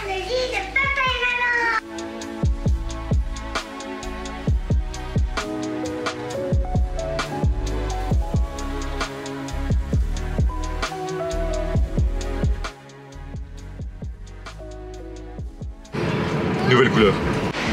le lit de papa et maman. Nouvelle couleur.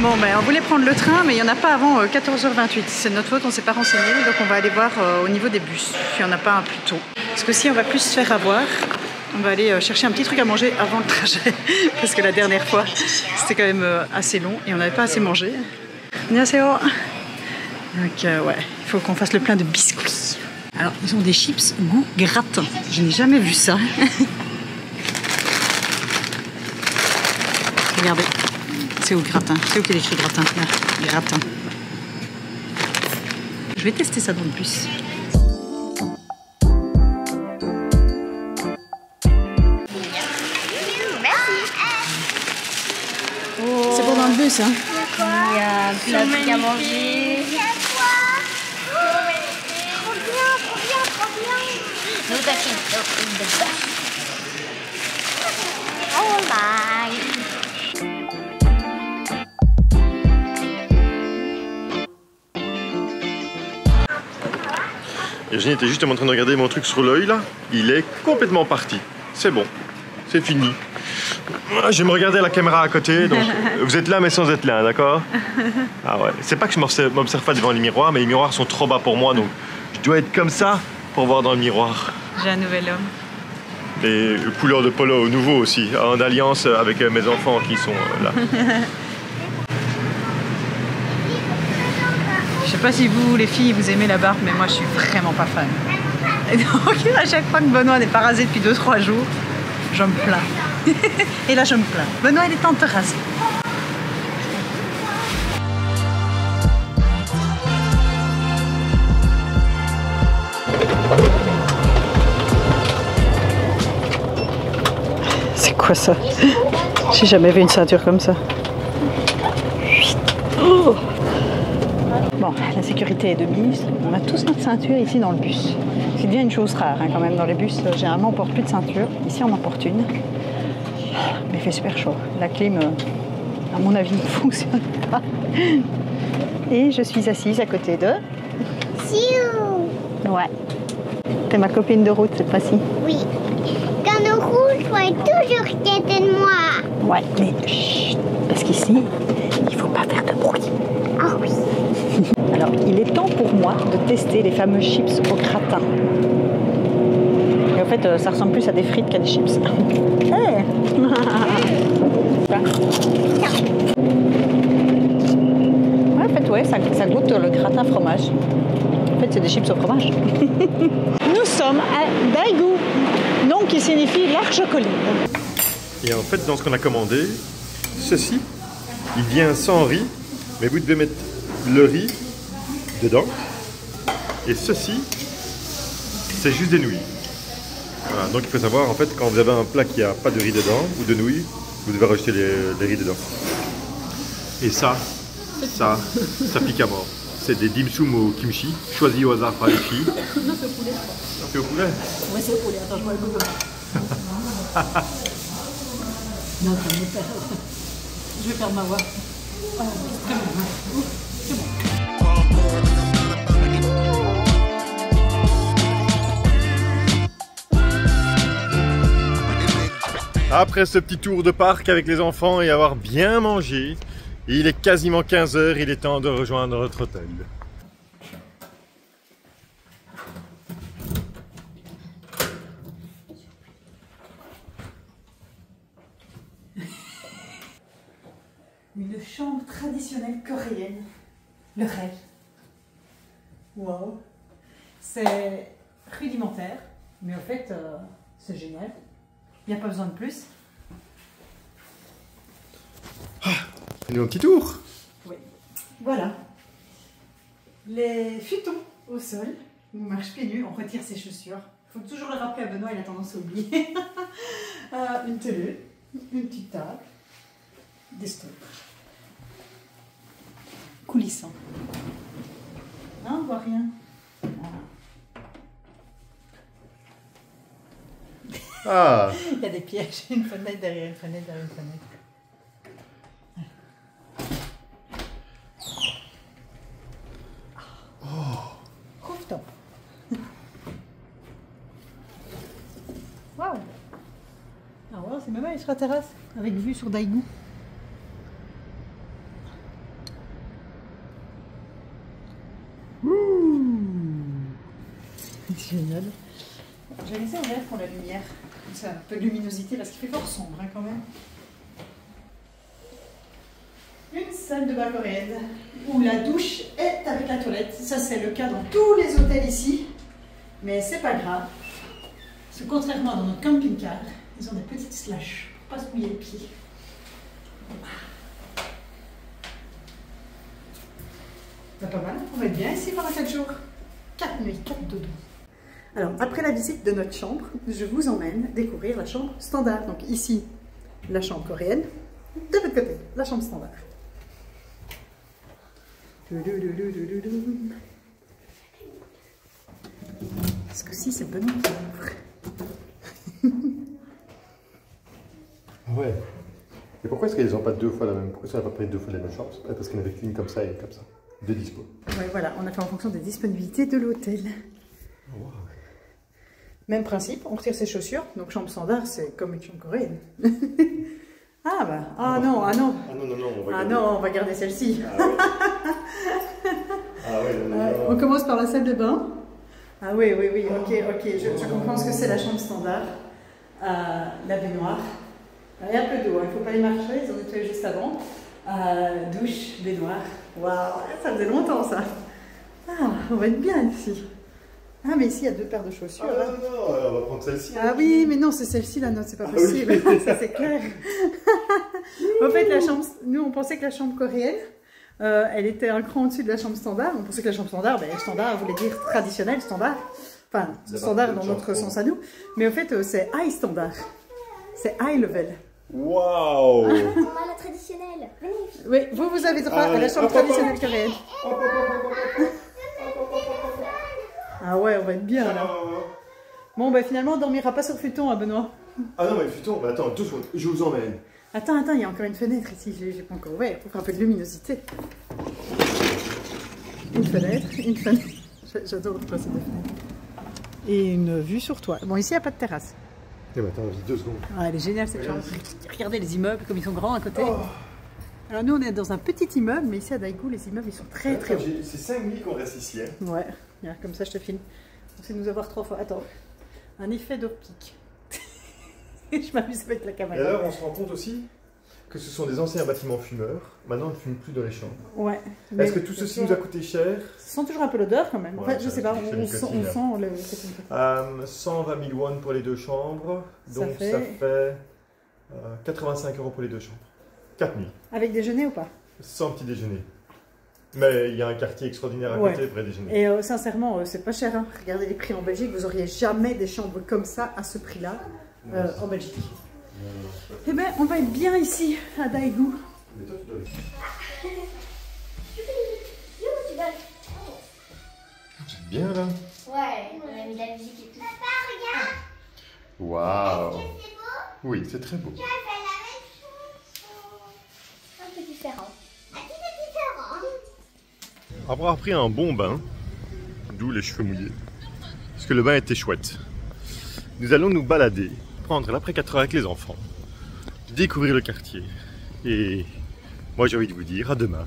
Bon, ben, on voulait prendre le train, mais il n'y en a pas avant 14h28. C'est de notre faute, on ne s'est pas renseigné, donc on va aller voir au niveau des bus, s'il n'y en a pas un plus tôt. Parce que si on va plus se faire avoir, on va aller chercher un petit truc à manger avant le trajet. Parce que la dernière fois, c'était quand même assez long et on n'avait pas assez mangé. On est assez haut. Donc ouais, il faut qu'on fasse le plein de biscuits. Alors, ils ont des chips goût gratin. Je n'ai jamais vu ça. Regardez. C'est où gratin? C'est où qu'il est écrit gratin? Là, gratin. Je vais tester ça dans le bus. Merci. Oh. C'est pour dans le bus, hein? Il y a plein de trucs à manger. Trop bien, trop bien, trop bien. Nous t'achètes une de bâche. Oh my. Virginie était juste en train de regarder mon truc sur l'œil là. Il est complètement parti. C'est bon. C'est fini. Je vais me regarder à la caméra à côté. Donc, vous êtes là mais sans être là, d'accord? Ah ouais. C'est pas que je m'observe pas devant les miroirs, mais les miroirs sont trop bas pour moi. Donc je dois être comme ça pour voir dans le miroir. J'ai un nouvel homme. Et couleur de polo nouveau aussi. En alliance avec mes enfants qui sont là. Je sais pas si vous, les filles, vous aimez la barbe, mais moi, je suis vraiment pas fan. Et donc, à chaque fois que Benoît n'est pas rasé depuis 2-3 jours, je me plains. Et là, je me plains. Benoît, il est temps de te raser. C'est quoi ça? J'ai jamais vu une ceinture comme ça. Oh. Bon, la sécurité est de mise. On a tous notre ceinture ici dans le bus. C'est bien une chose rare hein, quand même dans les bus. Généralement, on porte plus de ceinture. Ici, on en porte une. Mais il fait super chaud. La clim, à mon avis, ne fonctionne pas. Et je suis assise à côté de... Siou. Ouais. T'es ma copine de route cette fois-ci. Oui. Quand nous rouge, faut être toujours quitter de moi. Ouais, mais chut, parce qu'ici, il faut pas faire de bruit. Ah oui. Alors, il est temps pour moi de tester les fameux chips au gratin. Et en fait, ça ressemble plus à des frites qu'à des chips. Hey. Ouais, en fait, ouais, ça goûte le gratin fromage. En fait, c'est des chips au fromage. Nous sommes à Daegu, nom qui signifie large colline. Et en fait, dans ce qu'on a commandé, ceci, il vient sans riz, mais vous devez mettre le riz dedans. Et ceci, c'est juste des nouilles. Voilà, donc il faut savoir, en fait, quand vous avez un plat qui n'a pas de riz dedans, ou de nouilles, vous devez rajouter les riz dedans. Et ça pique à mort. C'est des dim sum au kimchi, choisis au hasard par les filles. Non, c'est au poulet. C'est au poulet? Oui, c'est au poulet. Attends, je vois le goût. Non, ça me perd. Je vais perdre ma voix. Oh, c'est très bon. C'est bon. Après ce petit tour de parc avec les enfants et avoir bien mangé, il est quasiment 15 h, il est temps de rejoindre notre hôtel. Une chambre traditionnelle coréenne. Le rêve. Wow. C'est rudimentaire, mais en fait, c'est génial. Il n'y a pas besoin de plus. Fais-nous un petit tour. Oui. Voilà. Les futons au sol. On marche pieds nus, on retire ses chaussures. Il faut toujours le rappeler à Benoît, il a tendance à oublier. Une télé, une petite table, des stores. Coulissant. Non, on voit rien. Ah, Il y a des pièges, une fenêtre derrière une fenêtre derrière une fenêtre. Ah ouais, c'est même aller sur la terrasse, avec vue sur Daegu. C'est génial. J'ai laissé ouvert pour la lumière, comme ça, un peu de luminosité, parce qu'il fait fort sombre hein, quand même. Une salle de bain coréenne, où la douche est avec la toilette. Ça c'est le cas dans tous les hôtels ici, mais c'est pas grave. Parce que contrairement à dans notre camping-car, ils ont des petites slashes pour pas se mouiller les pieds. C'est pas mal, on va être bien ici pendant 4 jours. 4 nuits, 4 dodo. Alors, après la visite de notre chambre, je vous emmène découvrir la chambre standard. Donc ici, la chambre coréenne. De l'autre côté, la chambre standard. Parce que si, c'est Benoît qui ouvre. Ouais. Et pourquoi est-ce qu'ils n'ont pas deux fois la même? Pourquoi ils n'ont pas pris deux fois la même chambre? Parce qu'il n'y en avait qu'une comme ça et comme ça. Deux dispo. Ouais, voilà, on a fait en fonction des disponibilités de l'hôtel. Wow. Même principe, on retire ses chaussures. Donc chambre standard, c'est comme une chambre coréenne. Ah bah, ah non, ah non. Ah non, non, non, on va Ah garder. non, on va garder celle-ci. Ah ouais. Ah ouais, non, non, non. On commence par la salle de bain. Ah oui, oui, oui, ok, ok, je comprends ce que c'est la chambre standard. La baignoire. Il y a un peu d'eau, il ne faut pas les marcher, ils ont nettoyé juste avant. Douche, baignoire. Waouh, ça faisait longtemps ça. Ah, on va être bien ici. Ah, mais ici il y a deux paires de chaussures. Ah non, non, on va prendre celle-ci. Ah oui, mais non, c'est celle-ci la note, c'est pas possible. Oui. Ça c'est clair. En fait, la chambre, nous on pensait que la chambre coréenne, elle était un cran au-dessus de la chambre standard. On pensait que la chambre standard, ben, standard voulait dire traditionnel, standard. Enfin, standard dans notre sens à nous. Mais en fait, c'est high standard. C'est high level. Waouh. On a la traditionnelle. Oui, vous avez droit à la chambre traditionnelle coréenne. Ah ouais, on va être bien là. Bon, bah finalement, on dormira pas sur le futon, hein, Benoît. Ah non, mais le futon, bah attends, 2 secondes, je vous emmène. Attends, il y a encore une fenêtre ici, j'ai pas encore ouvert, pour faire un peu de luminosité. Une fenêtre. J'adore le principe des fenêtres. Et une vue sur toi. Bon, ici, il n'y a pas de terrasse. Eh ben attends, 2 secondes. Ah, elle est géniale cette chambre. Regardez les immeubles, comme ils sont grands à côté. Oh. Alors nous, on est dans un petit immeuble, mais ici à Daegu, les immeubles, ils sont très très hauts. C'est 5 nuits qu'on reste ici. Hein. Ouais, comme ça, je te filme. On sait nous avoir 3 fois. Attends, un effet d'optique. Je m'amuse avec la caméra. Et alors, on se rend compte aussi que ce sont des anciens bâtiments fumeurs. Maintenant, on ne fume plus dans les chambres. Ouais. Est-ce que tout ceci nous a coûté cher? Ça sent toujours un peu l'odeur quand même. En ouais, fait, je sais pas, on sent le... 120 000 won pour les 2 chambres. Donc ça fait 85 € pour les 2 chambres. 4 nuits. Avec déjeuner ou pas? Sans petit déjeuner. Mais il y a un quartier extraordinaire à côté, vrai déjeuner. Et sincèrement, c'est pas cher. Hein. Regardez les prix en Belgique, vous auriez jamais des chambres comme ça à ce prix-là en Belgique. Eh bien, on va être bien ici, à Daegu. Mais toi, tu dois... C'est bien là. Ouais, on a mis la musique et tout. Papa, regarde. Waouh. Est-ce que c'est beau? Oui, c'est très beau. Tu as fait la même chose. Un peu différent. Un petit peu différent. Après avoir pris un bon bain, d'où les cheveux mouillés, parce que le bain était chouette, nous allons nous balader, prendre l'après-4 heures avec les enfants, découvrir le quartier. Et moi j'ai envie de vous dire à demain.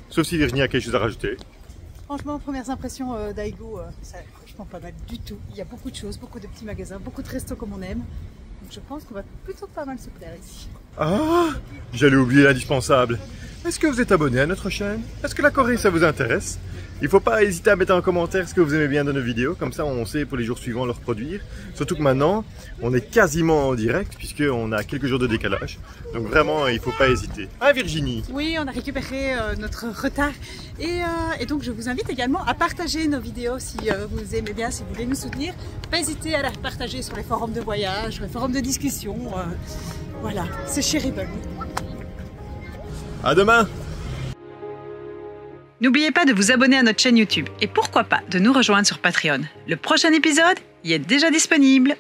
Sauf si Virginie a quelque chose à rajouter. Franchement, premières impressions Daegu, ça est franchement pas mal du tout. Il y a beaucoup de choses, beaucoup de petits magasins, beaucoup de restos comme on aime. Donc je pense qu'on va plutôt pas mal se plaire ici. Ah, j'allais oublier l'indispensable. Est-ce que vous êtes abonné à notre chaîne? Est-ce que la Corée ça vous intéresse? Il ne faut pas hésiter à mettre en commentaire ce que vous aimez bien dans nos vidéos, comme ça on sait pour les jours suivants le reproduire. Surtout que maintenant, on est quasiment en direct puisqu'on a quelques jours de décalage. Donc vraiment, il ne faut pas hésiter. Ah Virginie? Oui, on a récupéré notre retard et donc je vous invite également à partager nos vidéos si vous aimez bien, si vous voulez nous soutenir. Pas hésiter à la partager sur les forums de voyage, sur les forums de discussion. Voilà, c'est Cherryble. À demain! N'oubliez pas de vous abonner à notre chaîne YouTube et pourquoi pas de nous rejoindre sur Patreon. Le prochain épisode y est déjà disponible.